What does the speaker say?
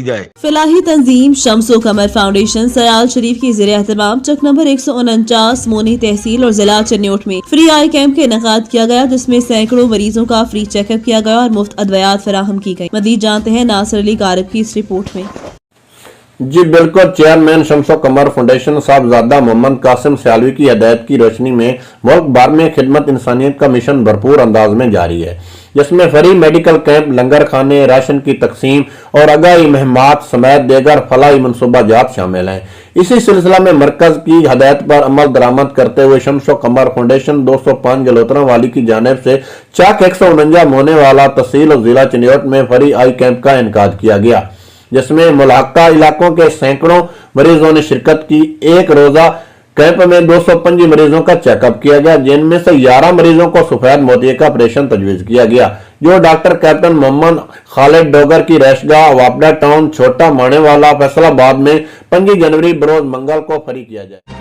जाए। फलाही तंजीम शम्सो कमर फाउंडेशन सयाल शरीफ की ज़ेरे एहतमाम चक नंबर 149 मोनी तहसील और जिला चन्योट में फ्री आई कैंप का इनेकाद किया गया, जिसमें सैकड़ों मरीजों का फ्री चेकअप किया गया और मुफ्त अद्वियात फराहम की गई। मज़ीद जानते हैं नासिर अली कारब की इस रिपोर्ट में। जी बिल्कुल, चेयरमैन शम्सो कमर फाउंडेशन साहबजादा मोहम्मद कासिम सियालवी की हदायत की रोशनी में मुल्क भर में खिदमत इंसानियत का मिशन भरपूर अंदाज में जारी है, जिसमें फ्री मेडिकल कैंप, लंगर खाने, राशन की तकसीम और आगाही मुहिम्मात समेत देगर फलाही मनसूबाजात शामिल हैं। इसी सिलसिला में मरकज की हदायत पर अमल दरामद करते हुए शम्सो कमर फाउंडेशन 205 गलोत्रा वाली की जानिब से चक 149 मोने वाला तहसील और जिला चन्योट में फ्री आई कैंप का इनेकाद किया गया, जिसमें मुल्हका इलाकों के सैकड़ों मरीजों ने शिरकत की। एक रोजा कैंप में 205 मरीजों का चेकअप किया गया, जिनमें से 11 मरीजों को सफेद मोतिये का ऑपरेशन तजवीज किया गया, जो डॉक्टर कैप्टन मोहम्मद खालिद डोगर की रैशगाह वापडा टाउन छोटा माने वाला फैसलाबाद में 5 जनवरी बरोज मंगल को फ्री किया जाए।